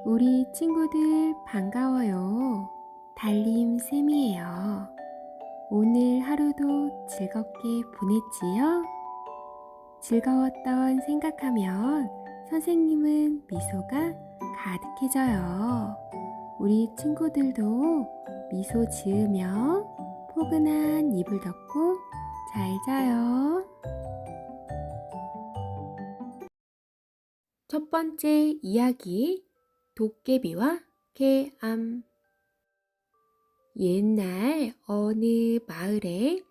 우리 친구들 반가워요. 달림쌤이에요. 오늘 하루도 즐겁게 보냈지요? 즐거웠던 생각하면 선생님은 미소가 가득해져요. 우리 친구들도 미소 지으며 포근한 이불 덮고 잘 자요. 첫 번째 이야기, 도깨비와 개암. 옛날 어느 마을에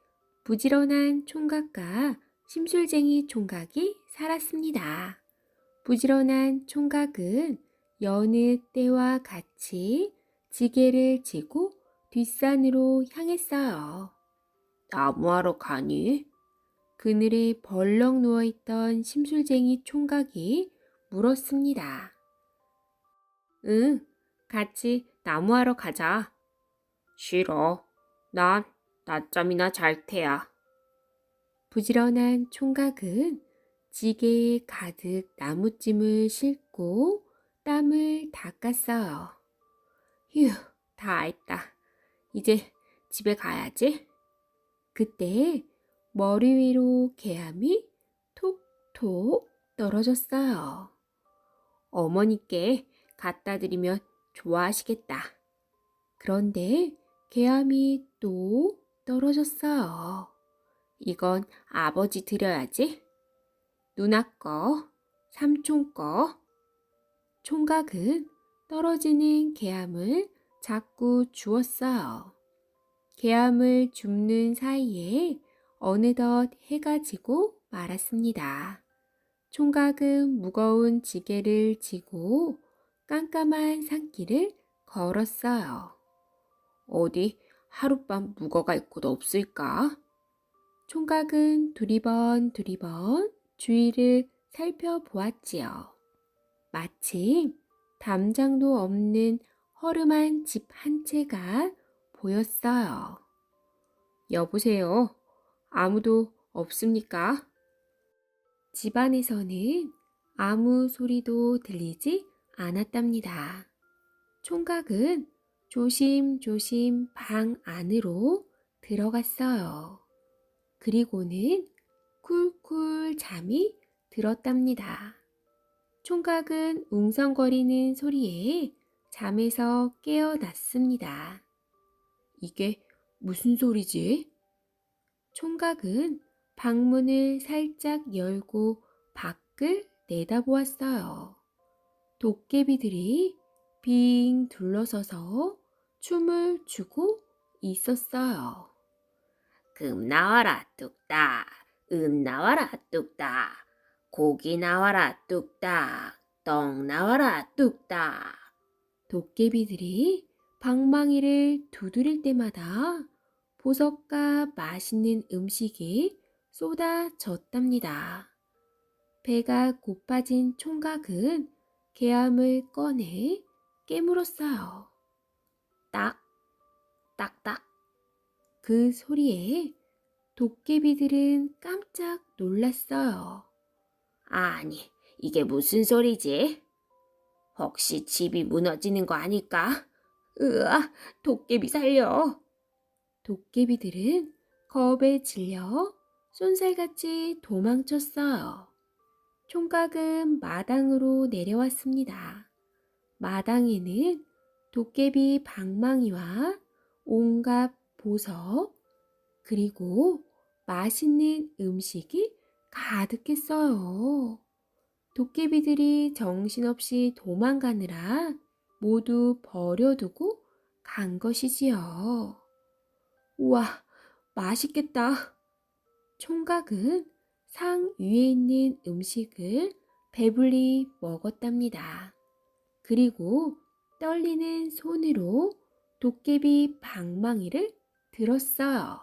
부지런한 총각과 심술쟁이 총각이 살았습니다. 부지런한 총각은 여느 때와 같이 지게를 지고 뒷산으로 향했어요. 나무하러 가니? 그늘에 벌렁 누워있던 심술쟁이 총각이 물었습니다. 응, 같이 나무하러 가자. 싫어. 난 낮잠이나 잘 테야. 부지런한 총각은 지게에 가득 나무찜을 싣고 땀을 닦았어요. 휴, 다 했다. 이제 집에 가야지. 그때 머리 위로 개암이 톡톡 떨어졌어요. 어머니께 갖다 드리면 좋아하시겠다. 그런데 개암이 또 떨어졌어요. 이건 아버지 드려야지. 누나 거, 삼촌 거. 총각은 떨어지는 개암을 자꾸 주웠어요. 개암을 줍는 사이에 어느덧 해가 지고 말았습니다. 총각은 무거운 지게를 지고 깜깜한 산길을 걸었어요. 어디 하룻밤 묵어갈 곳 없을까? 총각은 두리번 주위를 살펴보았지요. 마침 담장도 없는 허름한 집 한 채가 보였어요. 여보세요? 아무도 없습니까? 집안에서는 아무 소리도 들리지 않았답니다. 총각은 조심조심 방 안으로 들어갔어요. 그리고는 쿨쿨 잠이 들었답니다. 총각은 웅성거리는 소리에 잠에서 깨어났습니다. 이게 무슨 소리지? 총각은 방문을 살짝 열고 밖을 내다보았어요. 도깨비들이 빙 둘러서서 춤을 추고 있었어요. 금 나와라 뚝딱, 은 나와라 뚝딱, 고기 나와라 뚝딱, 떡 나와라 뚝딱. 도깨비들이 방망이를 두드릴 때마다 보석과 맛있는 음식이 쏟아졌답니다. 배가 고파진 총각은 개암을 꺼내 깨물었어요. 딱, 딱딱. 그 소리에 도깨비들은 깜짝 놀랐어요. 아니, 이게 무슨 소리지? 혹시 집이 무너지는 거 아닐까? 으아, 도깨비 살려. 도깨비들은 겁에 질려 쏜살같이 도망쳤어요. 총각은 마당으로 내려왔습니다. 마당에는 도깨비 방망이와 온갖 보석, 그리고 맛있는 음식이 가득했어요. 도깨비들이 정신없이 도망가느라 모두 버려두고 간 것이지요. 우와, 맛있겠다. 총각은 상 위에 있는 음식을 배불리 먹었답니다. 그리고 떨리는 손으로 도깨비 방망이를 들었어요.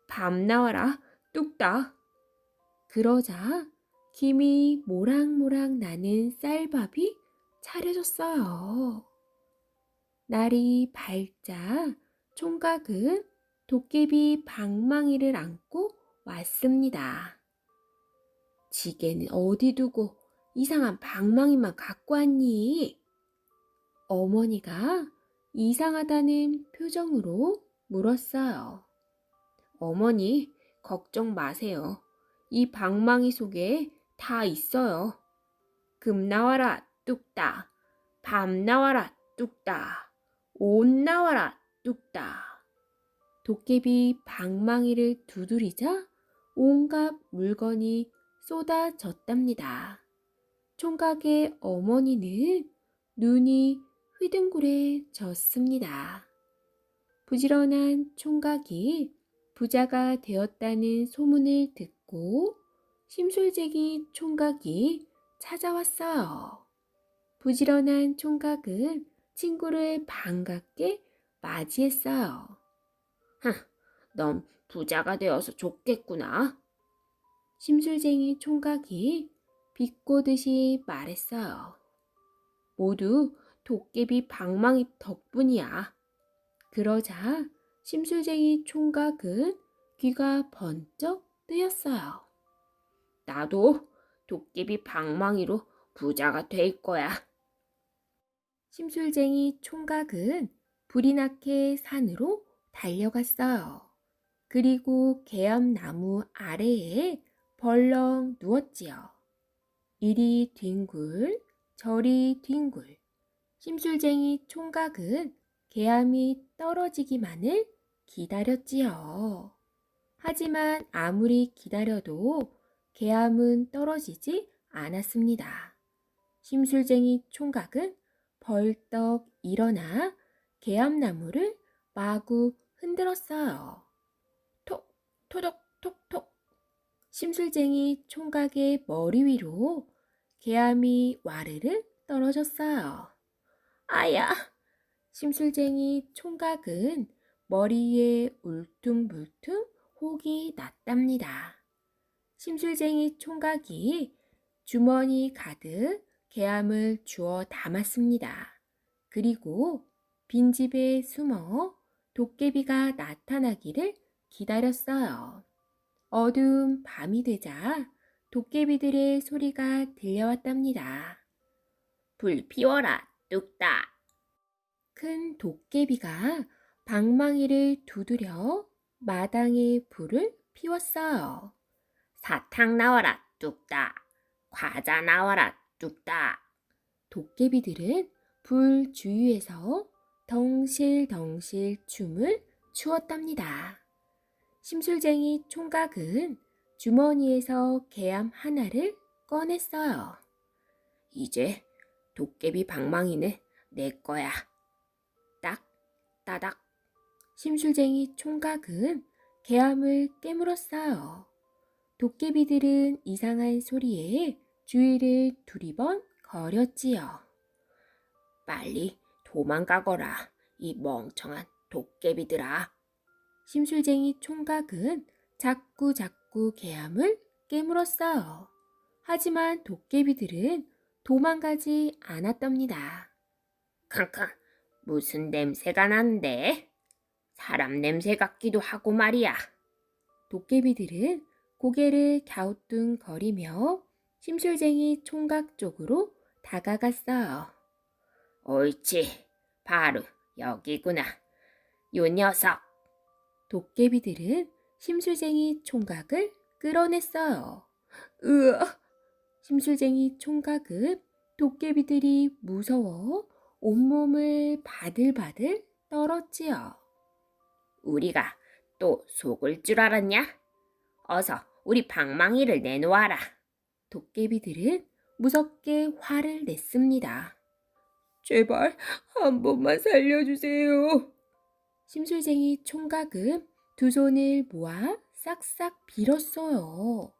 밤 나와라, 뚝딱. 그러자 김이 모락모락 나는 쌀밥이 차려졌어요. 날이 밝자 총각은 도깨비 방망이를 안고 왔습니다. 지게는 어디 두고 이상한 방망이만 갖고 왔니? 어머니가 이상하다는 표정으로 물었어요. 어머니, 걱정 마세요. 이 방망이 속에 다 있어요. 금 나와라, 뚝딱. 밤 나와라, 뚝딱. 옷 나와라, 뚝딱. 도깨비 방망이를 두드리자 온갖 물건이 쏟아졌답니다. 총각의 어머니는 눈이 휘둥그레졌습니다. 부지런한 총각이 부자가 되었다는 소문을 듣고 심술쟁이 총각이 찾아왔어요. 부지런한 총각은 친구를 반갑게 맞이했어요. 넌 부자가 되어서 좋겠구나. 심술쟁이 총각이 비꼬듯이 말했어요. 모두 도깨비 방망이 덕분이야. 그러자 심술쟁이 총각은 귀가 번쩍 뜨였어요. 나도 도깨비 방망이로 부자가 될 거야. 심술쟁이 총각은 불이 나게 산으로 달려갔어요. 그리고 계암나무 아래에 벌렁 누웠지요. 이리 뒹굴 저리 뒹굴 심술쟁이 총각은 계암이 떨어지기만을 기다렸지요. 하지만 아무리 기다려도 계암은 떨어지지 않았습니다. 심술쟁이 총각은 벌떡 일어나 계암나무를 마구 흔들었어요. 톡, 토독, 톡톡. 심술쟁이 총각의 머리 위로 계암이 와르르 떨어졌어요. 아야! 심술쟁이 총각은 머리에 울퉁불퉁 혹이 났답니다. 심술쟁이 총각이 주머니 가득 계암을 주워 담았습니다. 그리고 빈집에 숨어 도깨비가 나타나기를 기다렸어요. 어두운 밤이 되자 도깨비들의 소리가 들려왔답니다. 불 피워라, 뚝딱. 큰 도깨비가 방망이를 두드려 마당에 불을 피웠어요. 사탕 나와라, 뚝딱. 과자 나와라, 뚝딱. 도깨비들은 불 주위에서 덩실덩실 춤을 추었답니다. 심술쟁이 총각은 주머니에서 계암 하나를 꺼냈어요. 이제 도깨비 방망이는 내 거야. 딱, 따닥. 심술쟁이 총각은 계암을 깨물었어요. 도깨비들은 이상한 소리에 주위를 두리번 거렸지요. 빨리 도망가거라, 이 멍청한 도깨비들아. 심술쟁이 총각은 자꾸 계암을 깨물었어요. 하지만 도깨비들은 도망가지 않았답니다. 캉캉, 무슨 냄새가 나는데? 사람 냄새 같기도 하고 말이야. 도깨비들은 고개를 갸우뚱거리며 심술쟁이 총각 쪽으로 다가갔어요. 옳지, 바로 여기구나. 요 녀석. 도깨비들은 심술쟁이 총각을 끌어냈어요. 으아! 심술쟁이 총각은 도깨비들이 무서워 온몸을 바들바들 떨었지요. 우리가 또 속을 줄 알았냐? 어서 우리 방망이를 내놓아라. 도깨비들은 무섭게 화를 냈습니다. 제발 한 번만 살려주세요. 심술쟁이 총각은 두 손을 모아 싹싹 빌었어요.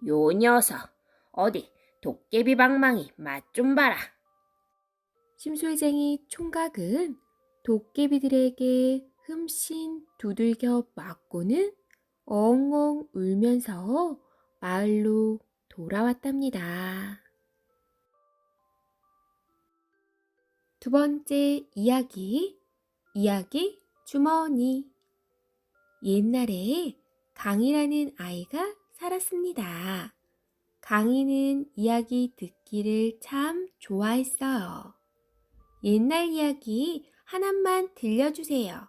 요 녀석, 어디 도깨비 방망이 맛 좀 봐라. 심술쟁이 총각은 도깨비들에게 흠씬 두들겨 맞고는 엉엉 울면서 마을로 돌아왔답니다. 두 번째 이야기 주머니. 옛날에 강이라는 아이가 살았습니다. 강이는 이야기 듣기를 참 좋아했어요. 옛날 이야기 하나만 들려주세요.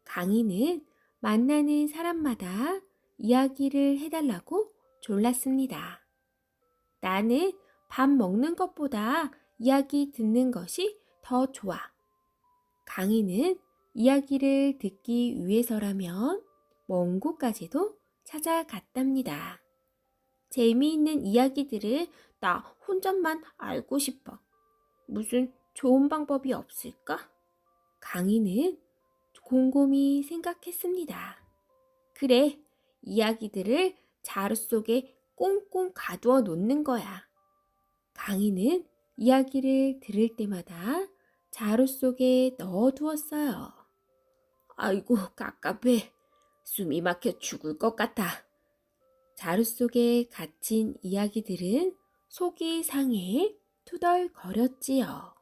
강희는 만나는 사람마다 이야기를 해달라고 졸랐습니다. 나는 밥 먹는 것보다 이야기 듣는 것이 더 좋아. 강희는 이야기를 듣기 위해서라면 먼 곳까지도 찾아갔답니다. 재미있는 이야기들을 나 혼자만 알고 싶어. 무슨 좋은 방법이 없을까? 강희는 곰곰이 생각했습니다. 그래, 이야기들을 자루 속에 꽁꽁 가두어 놓는 거야. 강희는 이야기를 들을 때마다 자루 속에 넣어두었어요. 아이고, 갑갑해. 숨이 막혀 죽을 것 같아. 자루 속에 갇힌 이야기들은 속이 상해 투덜거렸지요.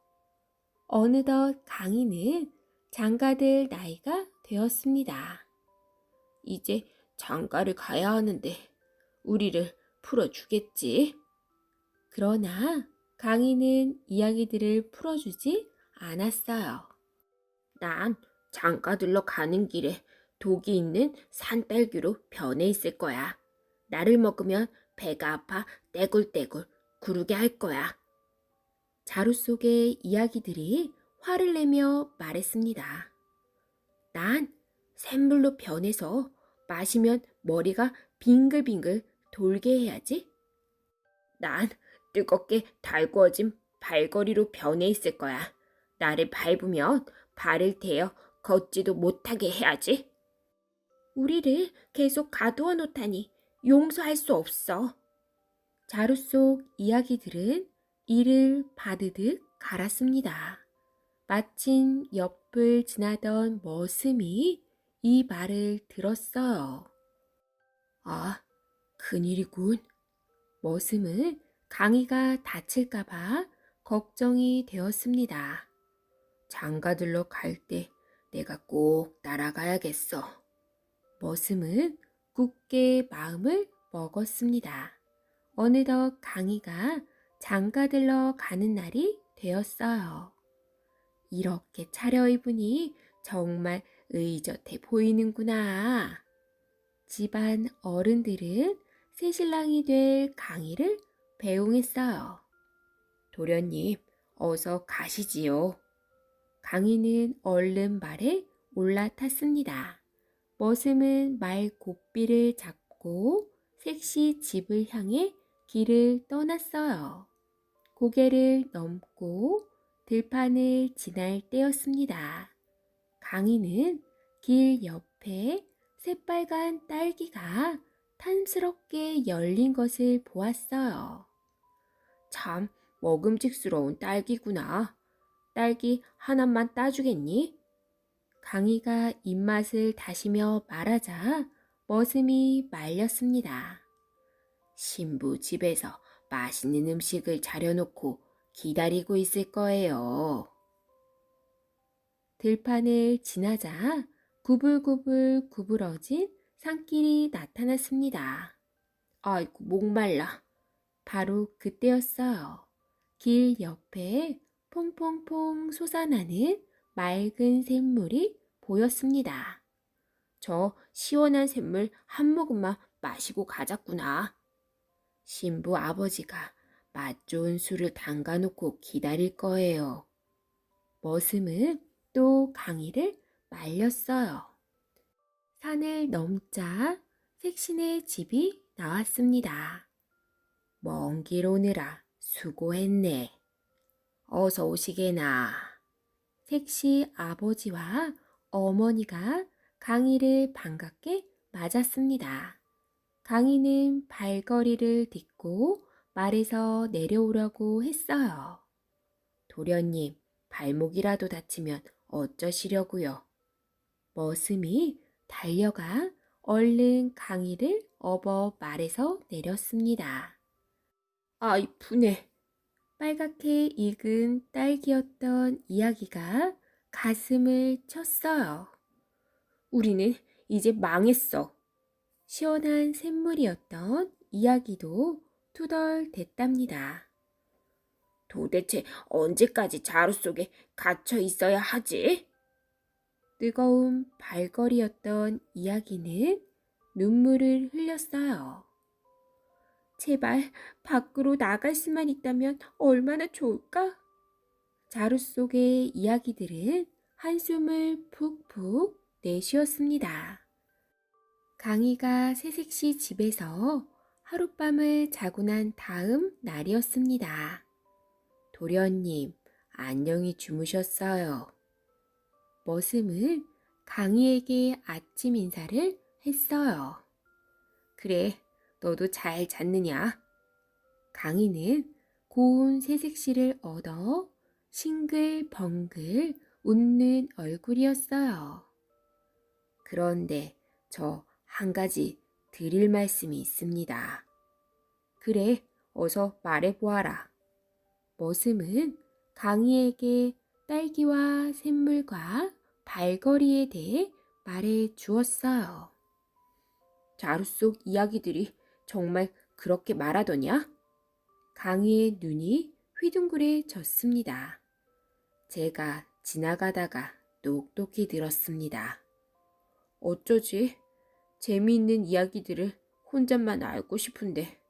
어느덧 강희는 장가들 나이가 되었습니다. 이제 장가를 가야 하는데 우리를 풀어주겠지? 그러나 강희는 이야기들을 풀어주지 않았어요. 난 장가들러 가는 길에 독이 있는 산딸기로 변해 있을 거야. 나를 먹으면 배가 아파 떼굴떼굴 구르게 할 거야. 자루 속의 이야기들이 화를 내며 말했습니다. 난 샘물로 변해서 마시면 머리가 빙글빙글 돌게 해야지. 난 뜨겁게 달구어진 발걸이로 변해 있을 거야. 나를 밟으면 발을 대어 걷지도 못하게 해야지. 우리를 계속 가두어 놓다니 용서할 수 없어. 자루 속 이야기들은 이를 바드득 갈았습니다. 마침 옆을 지나던 머슴이 이 말을 들었어요. 아, 큰일이군. 머슴은 강희가 다칠까봐 걱정이 되었습니다. 장가들러 갈 때 내가 꼭 따라가야겠어. 머슴은 굳게 마음을 먹었습니다. 어느덧 강희가 장가들러 가는 날이 되었어요. 이렇게 차려입으니 정말 의젓해 보이는구나. 집안 어른들은 새신랑이 될 강희를 배웅했어요. 도련님, 어서 가시지요. 강희는 얼른 말에 올라탔습니다. 머슴은 말 고삐를 잡고 색시 집을 향해 길을 떠났어요. 고개를 넘고 들판을 지날 때였습니다. 강희는 길 옆에 새빨간 딸기가 탐스럽게 열린 것을 보았어요. 참 먹음직스러운 딸기구나. 딸기 하나만 따주겠니? 강희가 입맛을 다시며 말하자 머슴이 말렸습니다. 신부 집에서 맛있는 음식을 차려놓고 기다리고 있을 거예요. 들판을 지나자 구불구불 구부러진 산길이 나타났습니다. 아이고 목말라. 바로 그때였어요. 길 옆에 퐁퐁퐁 솟아나는 맑은 샘물이 보였습니다. 저 시원한 샘물 한 모금만 마시고 가자꾸나. 신부 아버지가 맛 좋은 술을 담가놓고 기다릴 거예요. 머슴은 또 강희를 말렸어요. 산을 넘자 색신의 집이 나왔습니다. 먼 길 오느라 수고했네. 어서 오시게나. 색시 아버지와 어머니가 강희를 반갑게 맞았습니다. 강희는 발걸이를 딛고 말에서 내려오려고 했어요. 도련님, 발목이라도 다치면 어쩌시려고요? 머슴이 달려가 얼른 강희를 업어 말에서 내렸습니다. 아이 푸네. 빨갛게 익은 딸기였던 이야기가 가슴을 쳤어요. 우리는 이제 망했어. 시원한 샘물이었던 이야기도 투덜댔답니다. 도대체 언제까지 자루 속에 갇혀 있어야 하지? 뜨거운 발걸이였던 이야기는 눈물을 흘렸어요. 제발 밖으로 나갈 수만 있다면 얼마나 좋을까? 자루 속의 이야기들은 한숨을 푹푹 내쉬었습니다. 강희가 새색시 집에서 하룻밤을 자고 난 다음 날이었습니다. 도련님, 안녕히 주무셨어요. 머슴은 강희에게 아침 인사를 했어요. 그래, 너도 잘 잤느냐? 강희는 고운 새색시를 얻어 싱글벙글 웃는 얼굴이었어요. 그런데 저 한 가지 드릴 말씀이 있습니다. 그래, 어서 말해보아라. 머슴은 강희에게 딸기와 샘물과 발걸이에 대해 말해 주었어요. 자루 속 이야기들이 정말 그렇게 말하더냐? 강희의 눈이 휘둥그레졌습니다. 제가 지나가다가 똑똑히 들었습니다. 어쩌지? 재미있는 이야기들을 혼자만 알고 싶은데.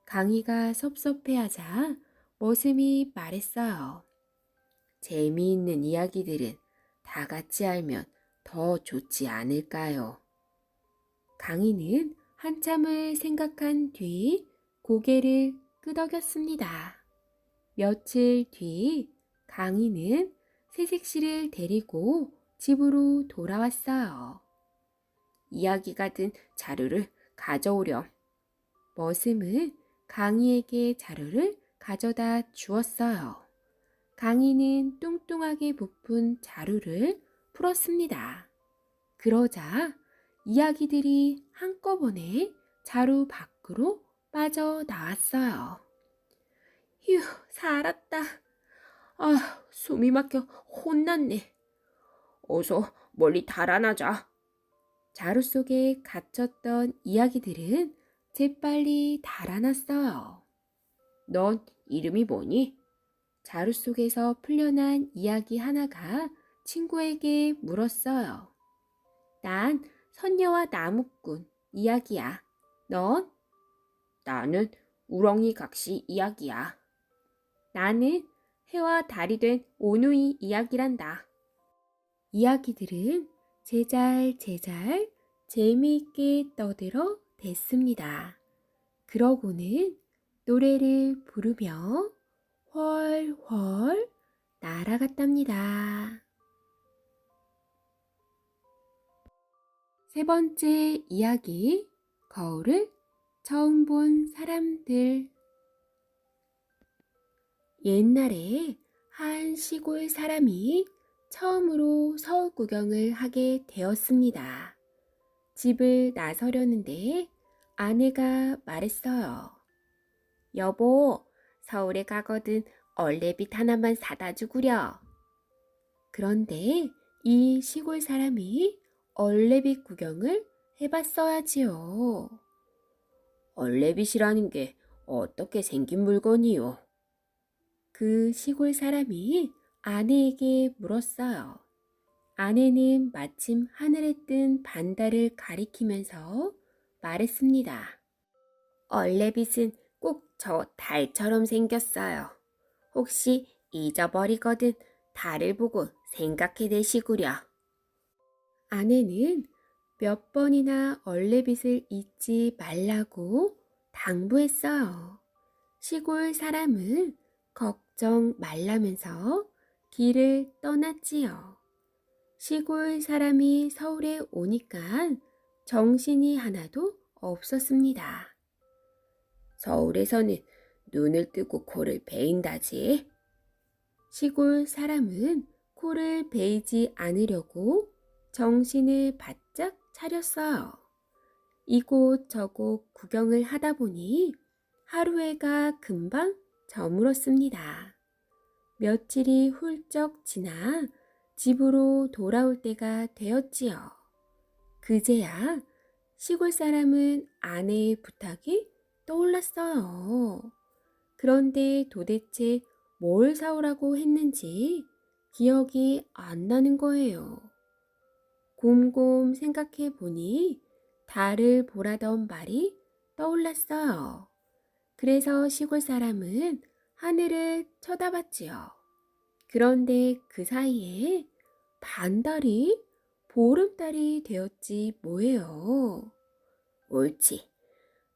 강희가 섭섭해하자 머슴이 말했어요. 재미있는 이야기들은 다 같이 알면 더 좋지 않을까요? 강희는 한참을 생각한 뒤 고개를 끄덕였습니다. 며칠 뒤 강희는 새색시를 데리고 집으로 돌아왔어요. 이야기가 든 자루를 가져오렴. 머슴은 강희에게 자루를 가져다 주었어요. 강희는 뚱뚱하게 부푼 자루를 풀었습니다. 그러자 이야기들이 한꺼번에 자루 밖으로 빠져나왔어요. 휴, 살았다. 아, 숨이 막혀 혼났네. 어서 멀리 달아나자. 자루 속에 갇혔던 이야기들은 재빨리 달아났어요. 넌 이름이 뭐니? 자루 속에서 풀려난 이야기 하나가 친구에게 물었어요. 난 선녀와 나무꾼 이야기야. 넌? 나는 우렁이 각시 이야기야. 나는 해와 달이 된 오누이 이야기란다. 이야기들은 제잘 재미있게 떠들어 댔습니다. 그러고는 노래를 부르며 훨훨 날아갔답니다. 세 번째 이야기, 거울을 처음 본 사람들. 옛날에 한 시골 사람이 처음으로 서울 구경을 하게 되었습니다. 집을 나서려는데 아내가 말했어요. 여보, 서울에 가거든 얼레빗 하나만 사다 주구려. 그런데 이 시골 사람이 얼레빗 구경을 해봤어야지요. 얼레빗이라는 게 어떻게 생긴 물건이요? 그 시골 사람이 아내에게 물었어요. 아내는 마침 하늘에 뜬 반달을 가리키면서 말했습니다. 얼레빗은 꼭 저 달처럼 생겼어요. 혹시 잊어버리거든 달을 보고 생각해내시구려. 아내는 몇 번이나 얼레빗을 잊지 말라고 당부했어요. 시골 사람은 걱정 말라면서 길을 떠났지요. 시골 사람이 서울에 오니까 정신이 하나도 없었습니다. 서울에서는 눈을 뜨고 코를 베인다지. 시골 사람은 코를 베이지 않으려고 정신을 바짝 차렸어요. 이곳 저곳 구경을 하다 보니 하루해가 금방 저물었습니다. 며칠이 훌쩍 지나 집으로 돌아올 때가 되었지요. 그제야 시골 사람은 아내의 부탁이 떠올랐어요. 그런데 도대체 뭘 사오라고 했는지 기억이 안 나는 거예요. 곰곰 생각해 보니 달을 보라던 말이 떠올랐어요. 그래서 시골 사람은 하늘을 쳐다봤지요. 그런데 그 사이에 반달이 보름달이 되었지 뭐예요. 옳지.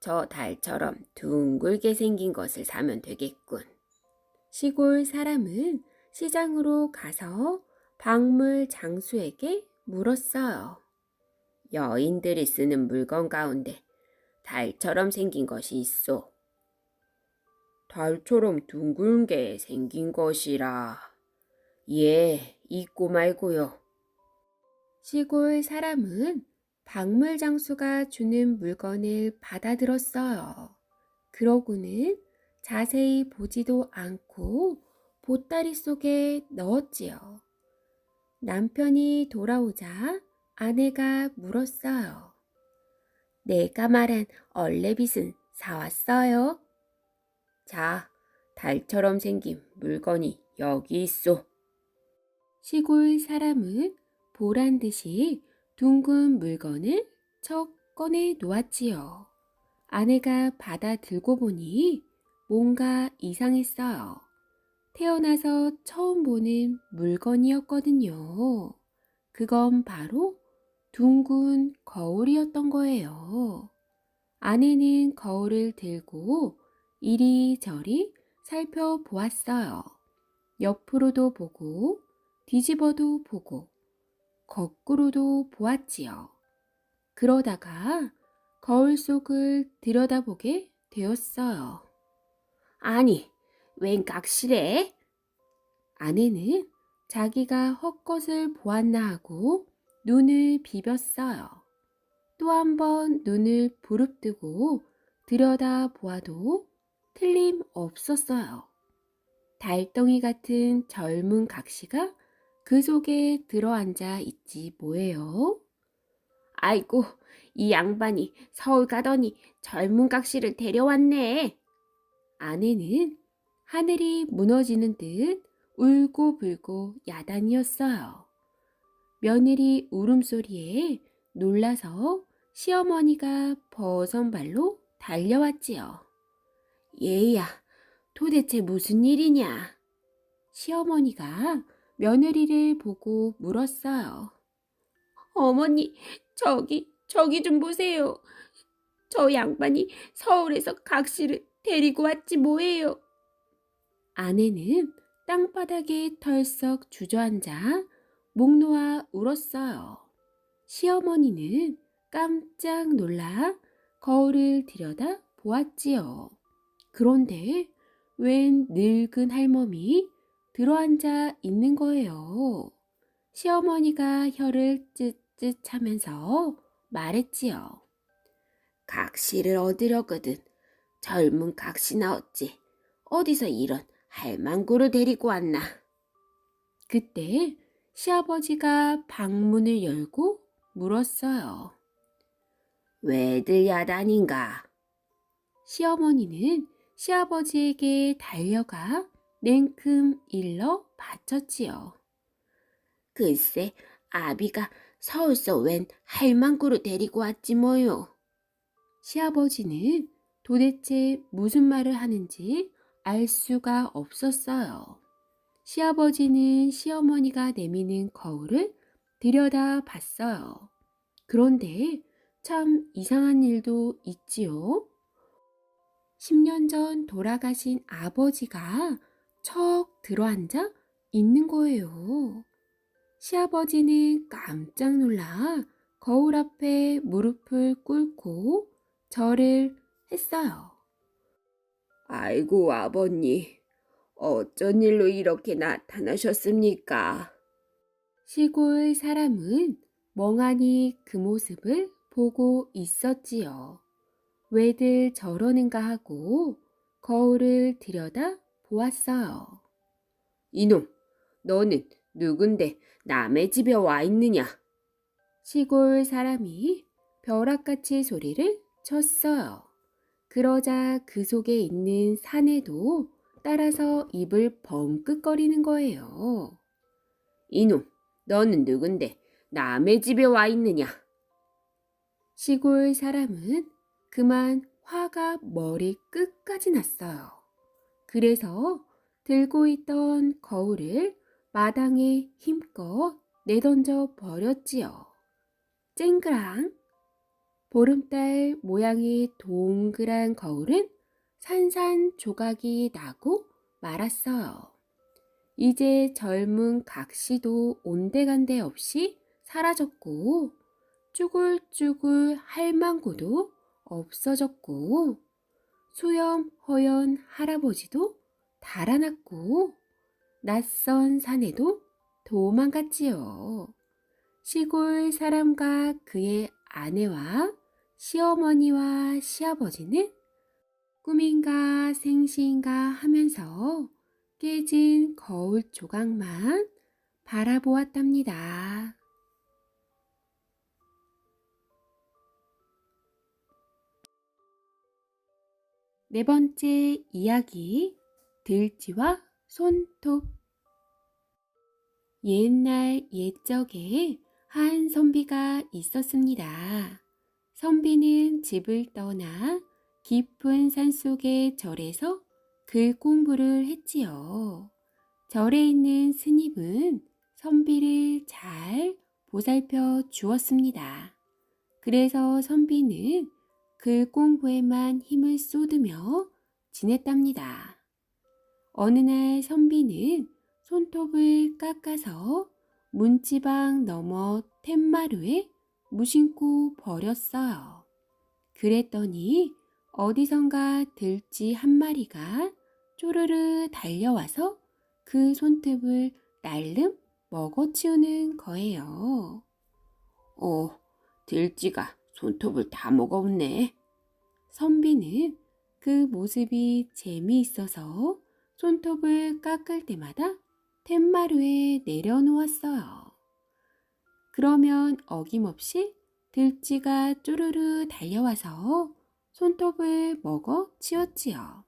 저 달처럼 둥글게 생긴 것을 사면 되겠군. 시골 사람은 시장으로 가서 박물 장수에게 물었어요. 여인들이 쓰는 물건 가운데 달처럼 생긴 것이 있어. 달처럼 둥글게 생긴 것이라. 예, 있고 말고요. 시골 사람은 박물 장수가 주는 물건을 받아들었어요. 그러고는 자세히 보지도 않고 보따리 속에 넣었지요. 남편이 돌아오자 아내가 물었어요. 내가 말한 얼레빗은 사왔어요? 자, 달처럼 생긴 물건이 여기 있어. 시골 사람은 보란 듯이 둥근 물건을 척 꺼내 놓았지요. 아내가 받아 들고 보니 뭔가 이상했어요. 태어나서 처음 보는 물건이었거든요. 그건 바로 둥근 거울이었던 거예요. 아내는 거울을 들고 이리저리 살펴보았어요. 옆으로도 보고 뒤집어도 보고 거꾸로도 보았지요. 그러다가 거울 속을 들여다보게 되었어요. 아니, 웬 각시래? 아내는 자기가 헛것을 보았나 하고 눈을 비볐어요. 또 한 번 눈을 부릅뜨고 들여다보아도 틀림없었어요. 달덩이 같은 젊은 각시가 그 속에 들어앉아 있지 뭐예요? 아이고, 이 양반이 서울 가더니 젊은 각시를 데려왔네. 아내는 하늘이 무너지는 듯 울고불고 야단이었어요. 며느리 울음소리에 놀라서 시어머니가 버선발로 달려왔지요. 얘야, 도대체 무슨 일이냐? 시어머니가 며느리를 보고 물었어요. 어머니, 저기 좀 보세요. 저 양반이 서울에서 각시를 데리고 왔지 뭐예요. 아내는 땅바닥에 털썩 주저앉아 목 놓아 울었어요. 시어머니는 깜짝 놀라 거울을 들여다 보았지요. 그런데 웬 늙은 할멈이 들어앉아 있는 거예요. 시어머니가 혀를 쯧쯧 차면서 말했지요. 각시를 얻으려거든 젊은 각시나 어찌 어디서 이런 할망구를 데리고 왔나. 그때 시아버지가 방문을 열고 물었어요. 왜들 야단인가? 시어머니는 시아버지에게 달려가 냉큼 일러 바쳤지요. 글쎄, 아비가 서울서 웬 할망구를 데리고 왔지 뭐요. 시아버지는 도대체 무슨 말을 하는지 알 수가 없었어요. 시아버지는 시어머니가 내미는 거울을 들여다 봤어요. 그런데 참 이상한 일도 있지요. 10년 전 돌아가신 아버지가 척 들어앉아 있는 거예요. 시아버지는 깜짝 놀라 거울 앞에 무릎을 꿇고 절을 했어요. 아이고 아버님, 어쩐 일로 이렇게 나타나셨습니까? 시골 사람은 멍하니 그 모습을 보고 있었지요. 왜들 저러는가 하고 거울을 들여다 보았어요. 이놈, 너는 누군데 남의 집에 와 있느냐? 시골 사람이 벼락같이 소리를 쳤어요. 그러자 그 속에 있는 사내도 따라서 입을 벙긋거리는 거예요. 이놈, 너는 누군데 남의 집에 와 있느냐? 시골 사람은 그만 화가 머리 끝까지 났어요. 그래서 들고 있던 거울을 마당에 힘껏 내던져 버렸지요. 쨍그랑! 보름달 모양의 동그란 거울은 산산조각이 나고 말았어요. 이제 젊은 각시도 온데간데 없이 사라졌고 쭈글쭈글 할망구도 없어졌고 수염허연 할아버지도 달아났고 낯선 산에도 도망갔지요. 시골 사람과 그의 아내와 시어머니와 시아버지는 꿈인가 생시인가 하면서 깨진 거울 조각만 바라보았답니다. 네 번째 이야기, 들쥐와 손톱. 옛날 옛적에 한 선비가 있었습니다. 선비는 집을 떠나 깊은 산속의 절에서 글 공부를 했지요. 절에 있는 스님은 선비를 잘 보살펴 주었습니다. 그래서 선비는 글 공부에만 힘을 쏟으며 지냈답니다. 어느 날 선비는 손톱을 깎아서 문지방 너머 툇마루에 무심코 버렸어요. 그랬더니 어디선가 들쥐 한 마리가 쪼르르 달려와서 그 손톱을 날름 먹어치우는 거예요. 들쥐가 손톱을 다 먹었네. 선비는 그 모습이 재미있어서 손톱을 깎을 때마다 툇마루에 내려놓았어요. 그러면 어김없이 들쥐가 쪼르르 달려와서 손톱을 먹어 치웠지요.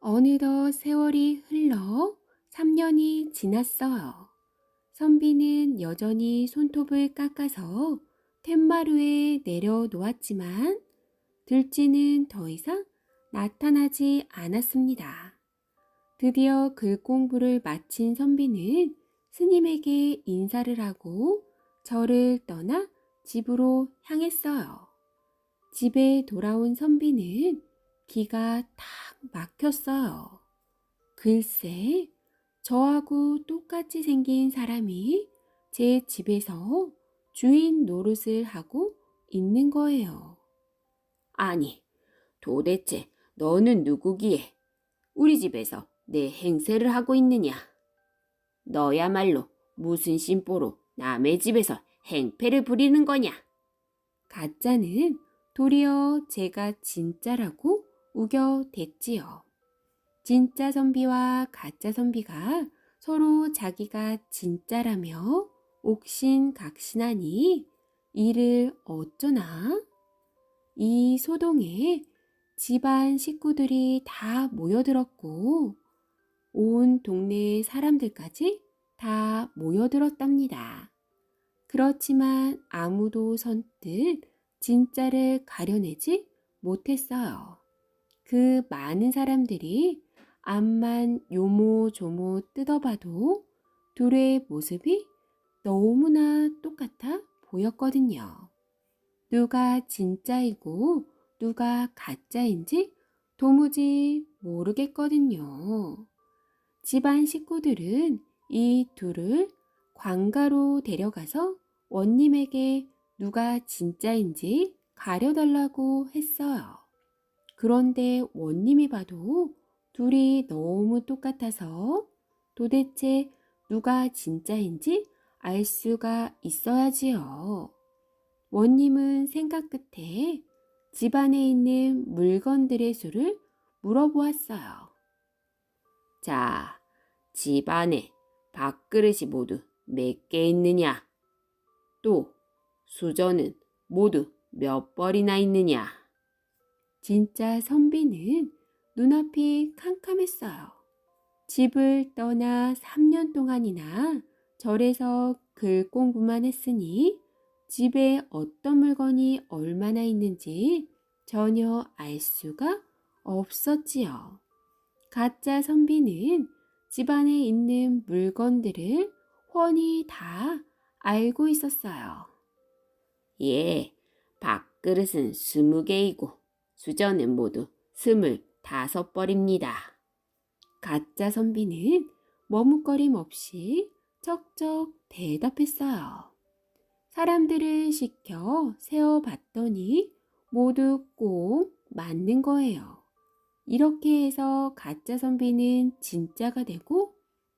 어느덧 세월이 흘러 3년이 지났어요. 선비는 여전히 손톱을 깎아서 툇마루에 내려놓았지만 들쥐는 더 이상 나타나지 않았습니다. 드디어 글 공부를 마친 선비는 스님에게 인사를 하고 절을 떠나 집으로 향했어요. 집에 돌아온 선비는 기가 탁 막혔어요. 글쎄, 저하고 똑같이 생긴 사람이 제 집에서 주인 노릇을 하고 있는 거예요. 아니, 도대체 너는 누구기에 우리 집에서 내 행세를 하고 있느냐? 너야말로 무슨 심보로 남의 집에서 행패를 부리는 거냐? 가짜는 도리어 제가 진짜라고 우겨댔지요. 진짜 선비와 가짜 선비가 서로 자기가 진짜라며 옥신각신하니 이를 어쩌나? 이 소동에 집안 식구들이 다 모여들었고 온 동네 사람들까지 다 모여들었답니다. 그렇지만 아무도 선뜻 진짜를 가려내지 못했어요. 그 많은 사람들이 앞만 요모조모 뜯어봐도 둘의 모습이 너무나 똑같아 보였거든요. 누가 진짜이고 누가 가짜인지 도무지 모르겠거든요. 집안 식구들은 이 둘을 관가로 데려가서 원님에게 누가 진짜인지 가려달라고 했어요. 그런데 원님이 봐도 둘이 너무 똑같아서 도대체 누가 진짜인지 알 수가 있어야지요. 원님은 생각 끝에 집안에 있는 물건들의 수를 물어보았어요. 자, 집안에 밥그릇이 모두 몇 개 있느냐? 또 수저는 모두 몇 벌이나 있느냐? 진짜 선비는 눈앞이 캄캄했어요. 집을 떠나 3년 동안이나 절에서 글 공부만 했으니 집에 어떤 물건이 얼마나 있는지 전혀 알 수가 없었지요. 가짜 선비는 집안에 있는 물건들을 훤히 다 알고 있었어요. 예, 밥그릇은 20개이고 수저는 모두 25벌입니다. 가짜 선비는 머뭇거림 없이 척척 대답했어요. 사람들을 시켜 세어봤더니 모두 꼭 맞는 거예요. 이렇게 해서 가짜 선비는 진짜가 되고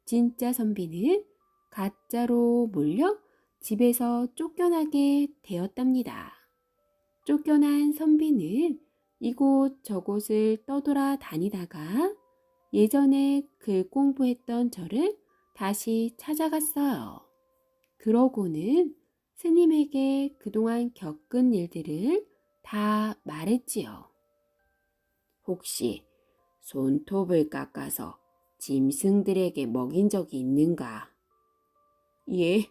진짜 선비는 가짜로 몰려 집에서 쫓겨나게 되었답니다. 쫓겨난 선비는 이곳 저곳을 떠돌아 다니다가 예전에 글 공부했던 저를 다시 찾아갔어요. 그러고는 스님에게 그동안 겪은 일들을 다 말했지요. 혹시 손톱을 깎아서 짐승들에게 먹인 적이 있는가? 예,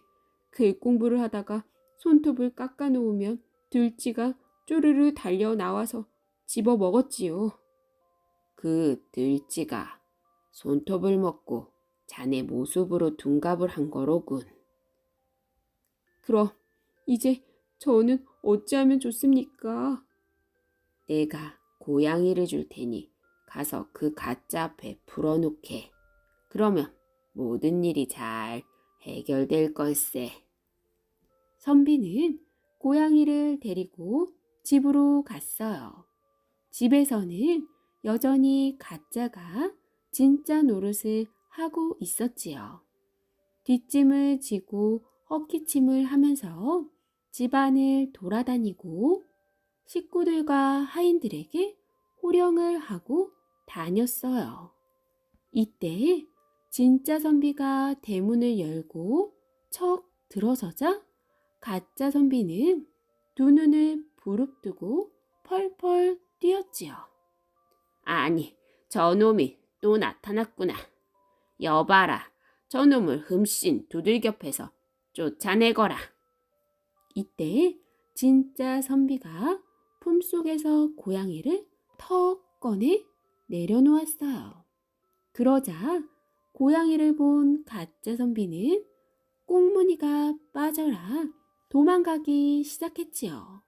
글 공부를 하다가 손톱을 깎아 놓으면 들쥐가 쪼르르 달려 나와서 집어 먹었지요. 그 들쥐가 손톱을 먹고 자네 모습으로 둔갑을 한 거로군. 그럼 이제 저는 어찌하면 좋습니까? 내가 고양이를 줄 테니 가서 그 가짜 앞에 풀어놓게. 그러면 모든 일이 잘 해결될 걸세. 선비는 고양이를 데리고 집으로 갔어요. 집에서는 여전히 가짜가 진짜 노릇을 하고 있었지요. 뒷짐을 지고 헛기침을 하면서 집안을 돌아다니고 식구들과 하인들에게 호령을 하고 다녔어요. 이때 진짜 선비가 대문을 열고 척 들어서자 가짜 선비는 두 눈을 부릅뜨고 펄펄 뛰었지요. 아니, 저놈이 또 나타났구나. 여봐라, 저놈을 흠씬 두들겨 패서 쫓아내거라. 이때 진짜 선비가 품속에서 고양이를 턱 꺼내 내려놓았어요. 그러자 고양이를 본 가짜 선비는 꽁무니가 빠져라 도망가기 시작했지요.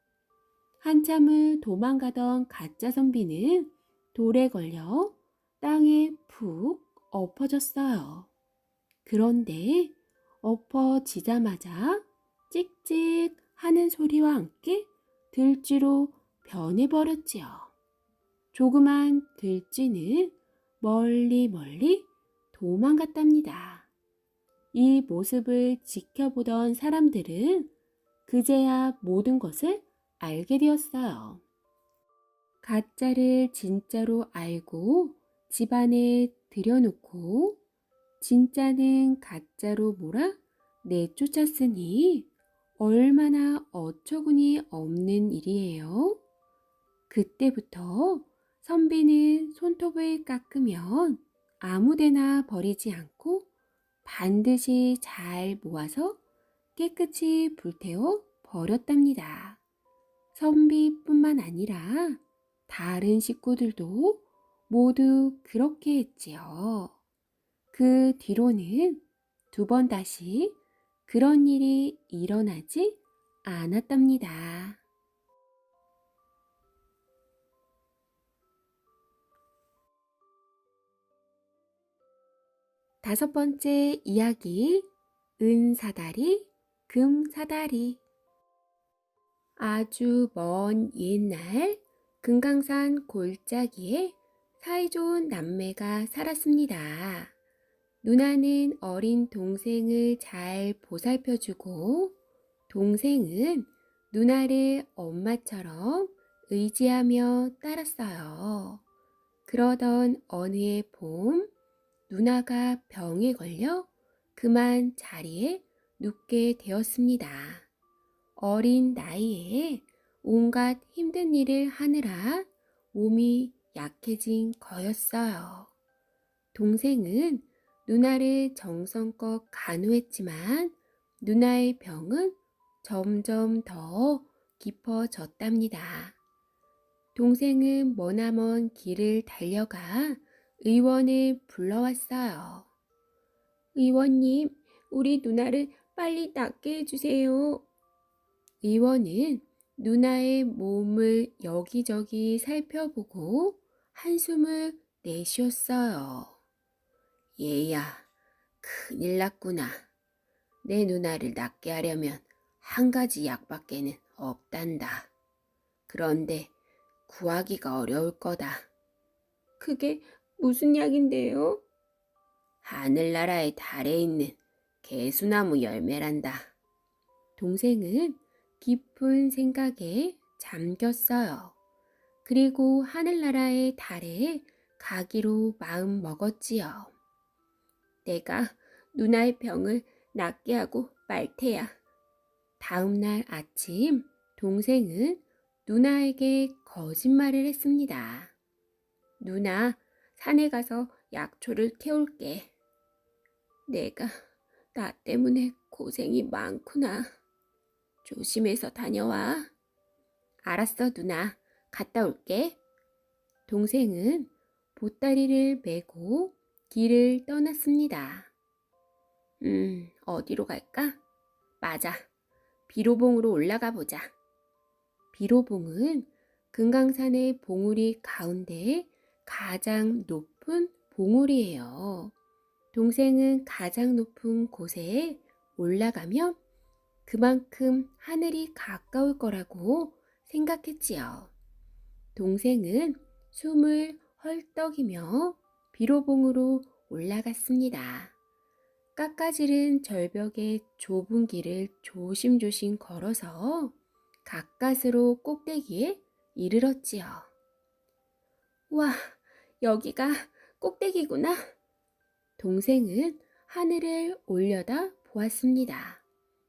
한참을 도망가던 가짜 선비는 돌에 걸려 땅에 푹 엎어졌어요. 그런데 엎어지자마자 찍찍 하는 소리와 함께 들쥐로 변해버렸지요. 조그만 들쥐는 멀리 멀리 도망갔답니다. 이 모습을 지켜보던 사람들은 그제야 모든 것을 알게 되었어요. 가짜를 진짜로 알고 집안에 들여놓고 진짜는 가짜로 몰아 내쫓았으니 얼마나 어처구니 없는 일이에요. 그때부터 선비는 손톱을 깎으면 아무데나 버리지 않고 반드시 잘 모아서 깨끗이 불태워 버렸답니다. 선비뿐만 아니라 다른 식구들도 모두 그렇게 했지요. 그 뒤로는 두 번 다시 그런 일이 일어나지 않았답니다. 다섯 번째 이야기, 은사다리, 금사다리. 아주 먼 옛날 금강산 골짜기에 사이좋은 남매가 살았습니다. 누나는 어린 동생을 잘 보살펴주고 동생은 누나를 엄마처럼 의지하며 따랐어요. 그러던 어느 해 봄, 누나가 병에 걸려 그만 자리에 눕게 되었습니다. 어린 나이에 온갖 힘든 일을 하느라 몸이 약해진 거였어요. 동생은 누나를 정성껏 간호했지만 누나의 병은 점점 더 깊어졌답니다. 동생은 머나먼 길을 달려가 의원을 불러왔어요. 의원님, 우리 누나를 빨리 낫게 해주세요. 의원은 누나의 몸을 여기저기 살펴보고 한숨을 내쉬었어요. 얘야, 큰일 났구나. 내 누나를 낫게 하려면 한 가지 약밖에는 없단다. 그런데 구하기가 어려울 거다. 그게 무슨 약인데요? 하늘나라의 달에 있는 개수나무 열매란다. 동생은 깊은 생각에 잠겼어요. 그리고 하늘나라의 달에 가기로 마음 먹었지요. 내가 누나의 병을 낫게 하고 말 테야. 다음 날 아침 동생은 누나에게 거짓말을 했습니다. 누나, 산에 가서 약초를 캐올게. 내가 나 때문에 고생이 많구나. 조심해서 다녀와. 알았어, 누나. 갔다 올게. 동생은 보따리를 메고 길을 떠났습니다. 어디로 갈까? 맞아. 비로봉으로 올라가 보자. 비로봉은 금강산의 봉우리 가운데 가장 높은 봉우리예요. 동생은 가장 높은 곳에 올라가면 그만큼 하늘이 가까울 거라고 생각했지요. 동생은 숨을 헐떡이며 비로봉으로 올라갔습니다. 깎아지른 절벽의 좁은 길을 조심조심 걸어서 가까스로 꼭대기에 이르렀지요. 와, 여기가 꼭대기구나. 동생은 하늘을 올려다 보았습니다.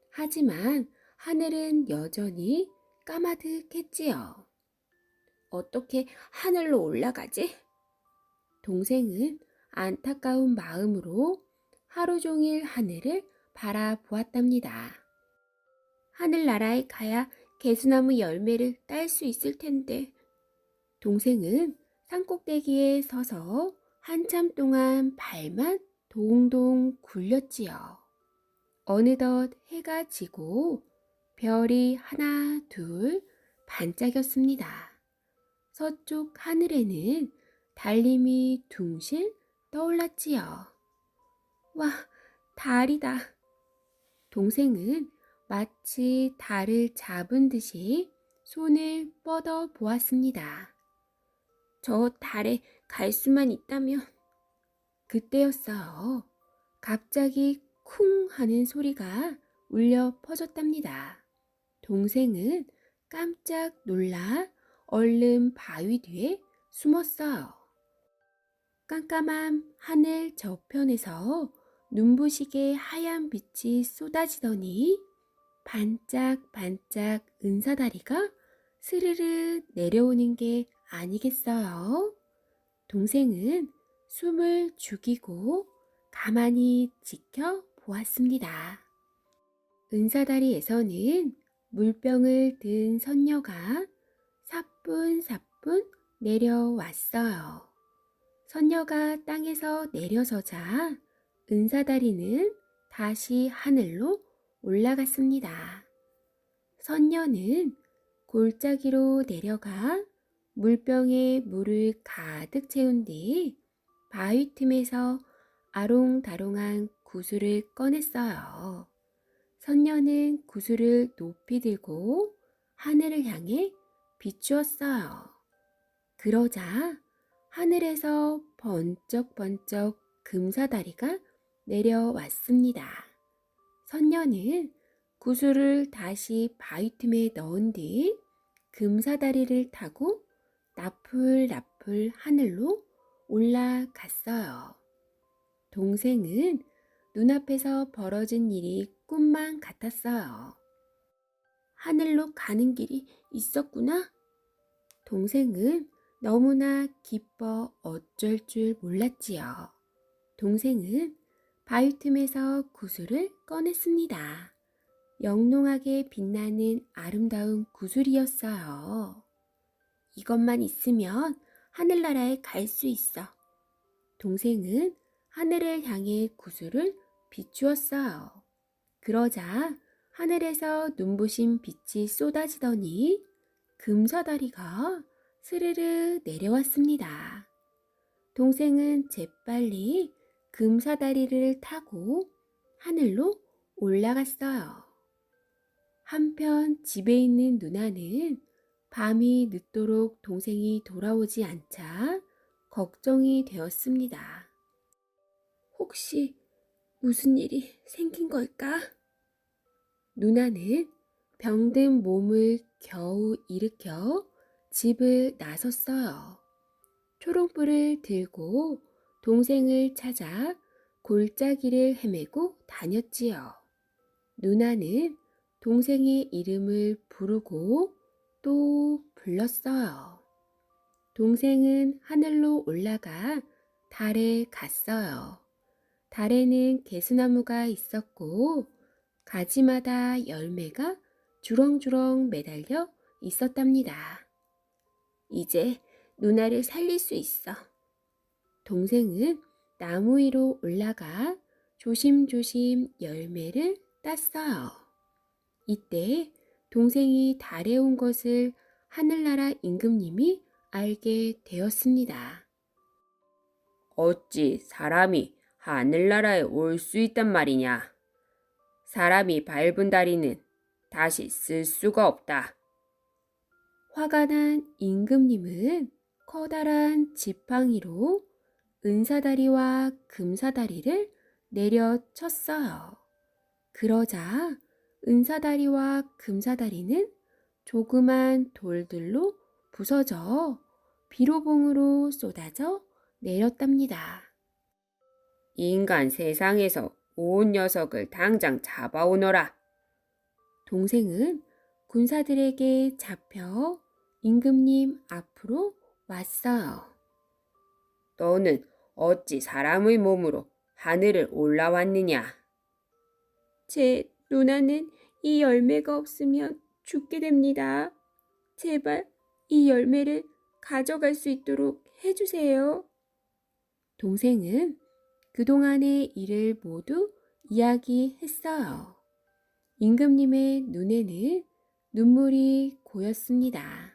하지만 하늘은 여전히 까마득했지요. 어떻게 하늘로 올라가지? 동생은 안타까운 마음으로 하루 종일 하늘을 바라보았답니다. 하늘나라에 가야 개수나무 열매를 딸 수 있을 텐데. 동생은 산꼭대기에 서서 한참 동안 발만 동동 굴렸지요. 어느덧 해가 지고 별이 하나 둘 반짝였습니다. 서쪽 하늘에는 달림이 둥실 떠올랐지요. 와, 달이다. 동생은 마치 달을 잡은 듯이 손을 뻗어 보았습니다. 저 달에 갈 수만 있다면. 그때였어요. 갑자기 쿵 하는 소리가 울려 퍼졌답니다. 동생은 깜짝 놀라 얼른 바위 뒤에 숨었어요. 깜깜한 하늘 저편에서 눈부시게 하얀 빛이 쏟아지더니 반짝반짝 은사다리가 스르르 내려오는 게 아니겠어요? 동생은 숨을 죽이고 가만히 지켜보았습니다. 은사다리에서는 물병을 든 선녀가 사뿐사뿐 내려왔어요. 선녀가 땅에서 내려서자 은사다리는 다시 하늘로 올라갔습니다. 선녀는 골짜기로 내려가 물병에 물을 가득 채운 뒤 바위 틈에서 아롱다롱한 구슬을 꺼냈어요. 선녀는 구슬을 높이 들고 하늘을 향해 비추었어요. 그러자 하늘에서 번쩍번쩍 금사다리가 내려왔습니다. 선녀는 구슬을 다시 바위 틈에 넣은 뒤 금사다리를 타고 나풀나풀 하늘로 올라갔어요. 동생은 눈앞에서 벌어진 일이 꿈만 같았어요. 하늘로 가는 길이 있었구나. 동생은 너무나 기뻐 어쩔 줄 몰랐지요. 동생은 바위 틈에서 구슬을 꺼냈습니다. 영롱하게 빛나는 아름다운 구슬이었어요. 이것만 있으면 하늘나라에 갈 수 있어. 동생은 하늘을 향해 구슬을 비추었어요. 그러자 하늘에서 눈부신 빛이 쏟아지더니 금사다리가 스르르 내려왔습니다. 동생은 재빨리 금사다리를 타고 하늘로 올라갔어요. 한편 집에 있는 누나는 밤이 늦도록 동생이 돌아오지 않자 걱정이 되었습니다. 혹시 무슨 일이 생긴 걸까? 누나는 병든 몸을 겨우 일으켜 집을 나섰어요. 초롱불을 들고 동생을 찾아 골짜기를 헤매고 다녔지요. 누나는 동생의 이름을 부르고 또 불렀어요. 동생은 하늘로 올라가 달에 갔어요. 달에는 개수나무가 있었고 가지마다 열매가 주렁주렁 매달려 있었답니다. 이제 누나를 살릴 수 있어. 동생은 나무 위로 올라가 조심조심 열매를 땄어요. 이때 동생이 달에 온 것을 하늘나라 임금님이 알게 되었습니다. 어찌 사람이 하늘나라에 올 수 있단 말이냐? 사람이 밟은 다리는 다시 쓸 수가 없다. 화가 난 임금님은 커다란 지팡이로 은사다리와 금사다리를 내려쳤어요. 그러자 은사다리와 금사다리는 조그만 돌들로 부서져 비로봉으로 쏟아져 내렸답니다. 인간 세상에서 온 녀석을 당장 잡아오너라. 동생은 군사들에게 잡혀 임금님 앞으로 왔어요. 너는 어찌 사람의 몸으로 하늘을 올라왔느냐? 제 누나는 이 열매가 없으면 죽게 됩니다. 제발 이 열매를 가져갈 수 있도록 해주세요. 동생은 그동안의 일을 모두 이야기했어요. 임금님의 눈에는 눈물이 고였습니다.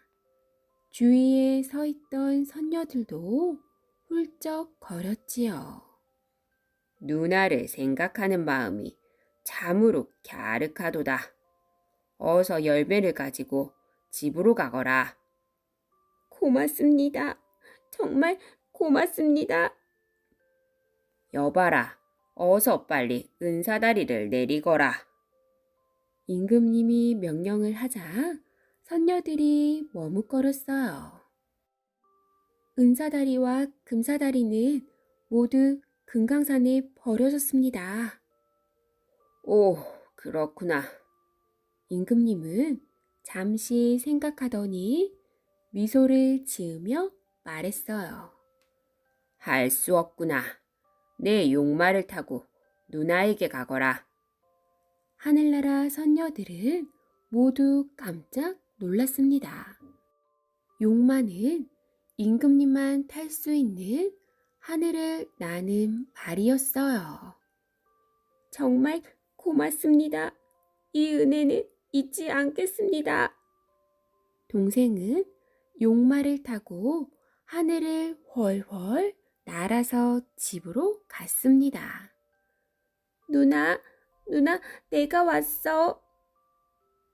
주위에 서 있던 선녀들도 훌쩍 거렸지요. 누나를 생각하는 마음이 참으로 갸륵하도다. 어서 열매를 가지고 집으로 가거라. 고맙습니다. 정말 고맙습니다. 여봐라, 어서 빨리 은사다리를 내리거라. 임금님이 명령을 하자 선녀들이 머뭇거렸어요. 은사다리와 금사다리는 모두 금강산에 버려졌습니다. 오, 그렇구나. 임금님은 잠시 생각하더니 미소를 지으며 말했어요. 할 수 없구나. 내 용마를 타고 누나에게 가거라. 하늘나라 선녀들은 모두 깜짝 놀랐습니다. 용마는 임금님만 탈 수 있는 하늘을 나는 말이었어요. 정말 고맙습니다. 이 은혜는 잊지 않겠습니다. 동생은 용마를 타고 하늘을 훨훨 날아서 집으로 갔습니다. 누나, 내가 왔어.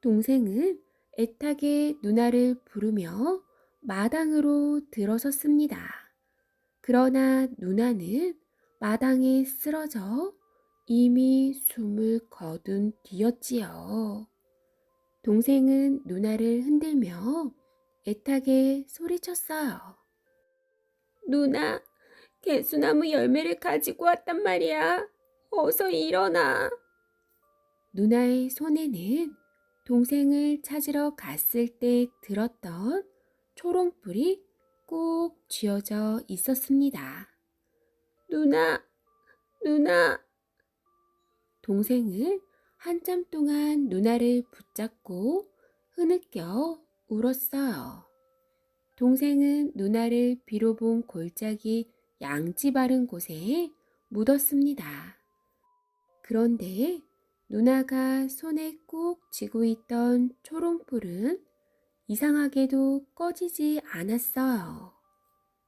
동생은 애타게 누나를 부르며 마당으로 들어섰습니다. 그러나 누나는 마당에 쓰러져 이미 숨을 거둔 뒤였지요. 동생은 누나를 흔들며 애타게 소리쳤어요. 누나, 개수나무 열매를 가지고 왔단 말이야. 어서 일어나. 누나의 손에는 동생을 찾으러 갔을 때 들었던 초롱불이 꼭 쥐어져 있었습니다. 누나, 누나. 동생은 한참 동안 누나를 붙잡고 흐느껴 울었어요. 동생은 누나를 빌어본 골짜기 양지 바른 곳에 묻었습니다. 그런데 누나가 손에 꼭 쥐고 있던 초롱불은 이상하게도 꺼지지 않았어요.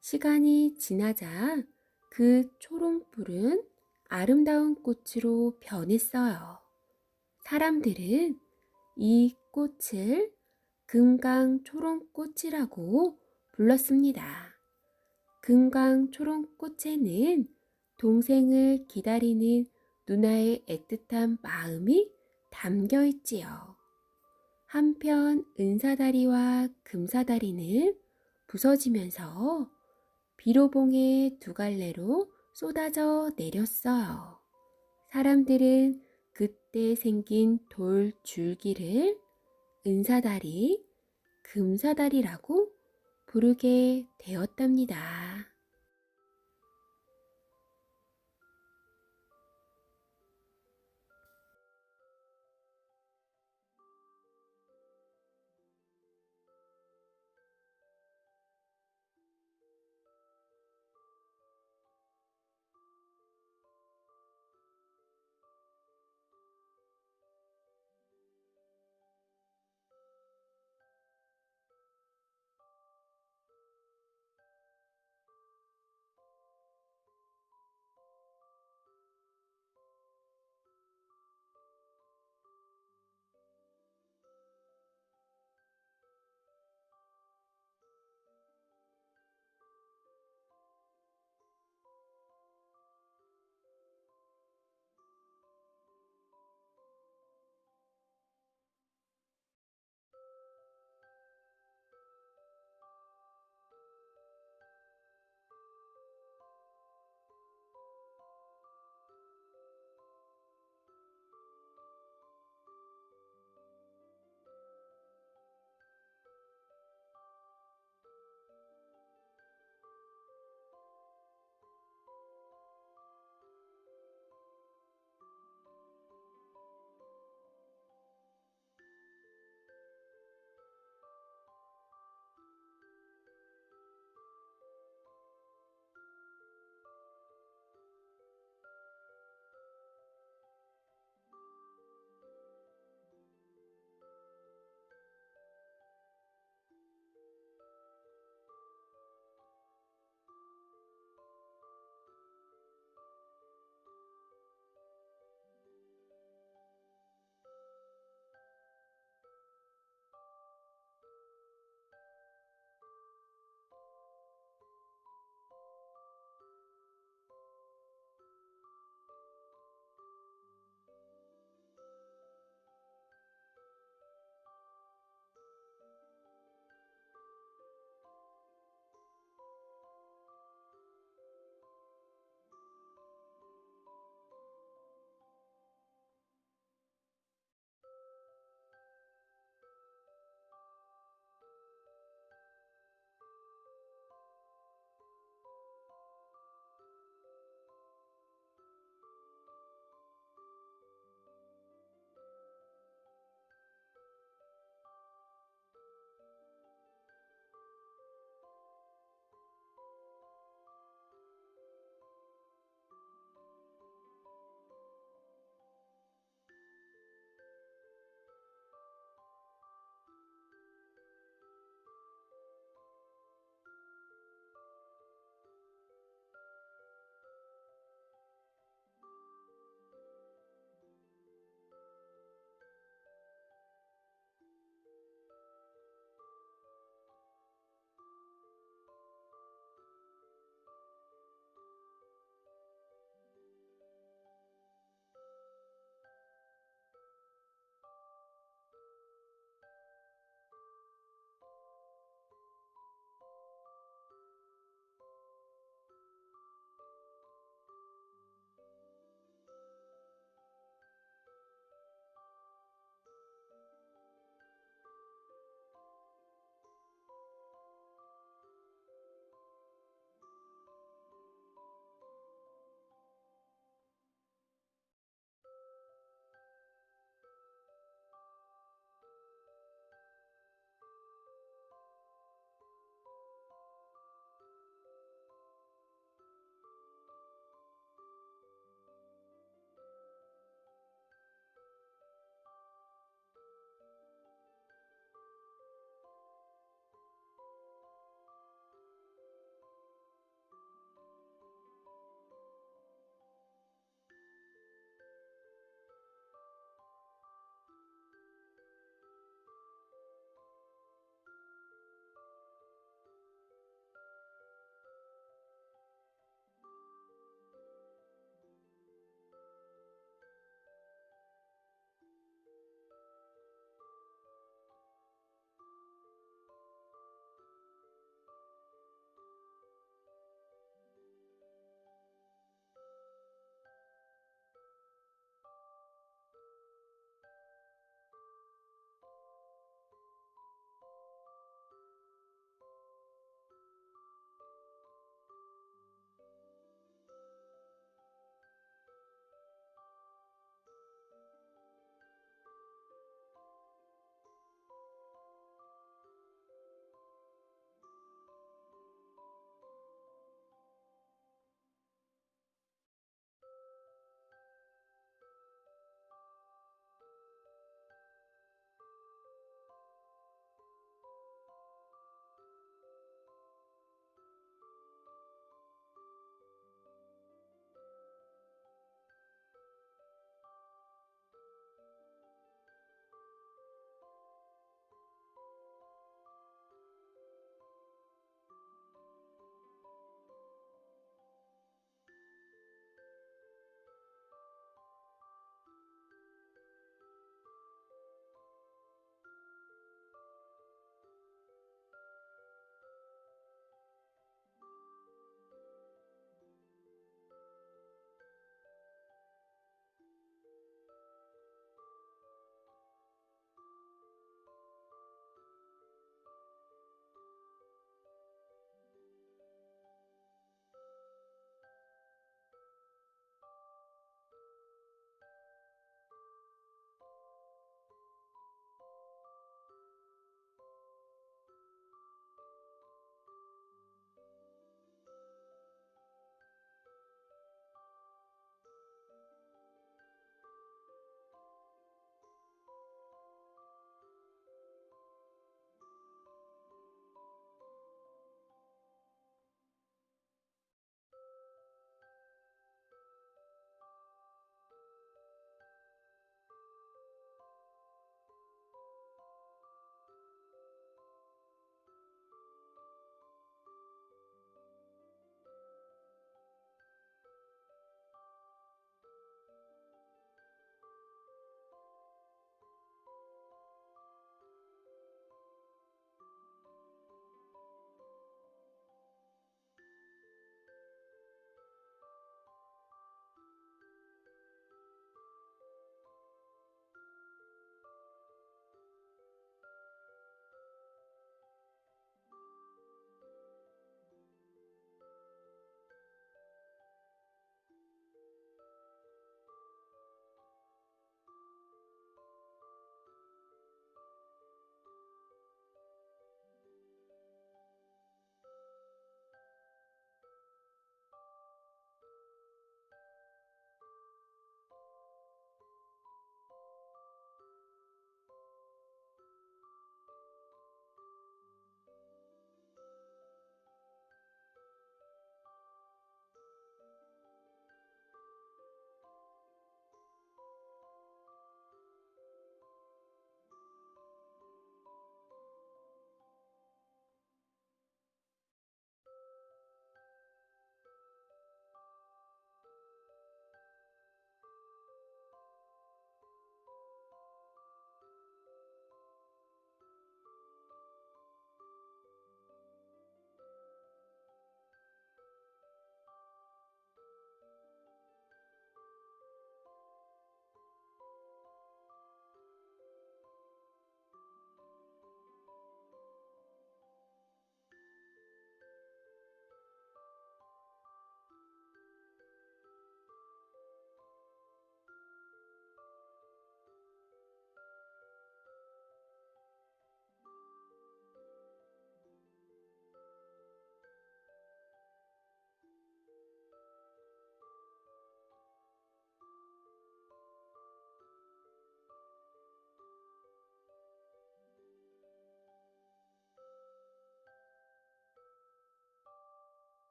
시간이 지나자 그 초롱불은 아름다운 꽃으로 변했어요. 사람들은 이 꽃을 금강초롱꽃이라고 불렀습니다. 금강초롱꽃에는 동생을 기다리는 누나의 애틋한 마음이 담겨 있지요. 한편 은사다리와 금사다리는 부서지면서 비로봉의 두 갈래로 쏟아져 내렸어요. 사람들은 그때 생긴 돌 줄기를 은사다리, 금사다리라고 부르게 되었답니다.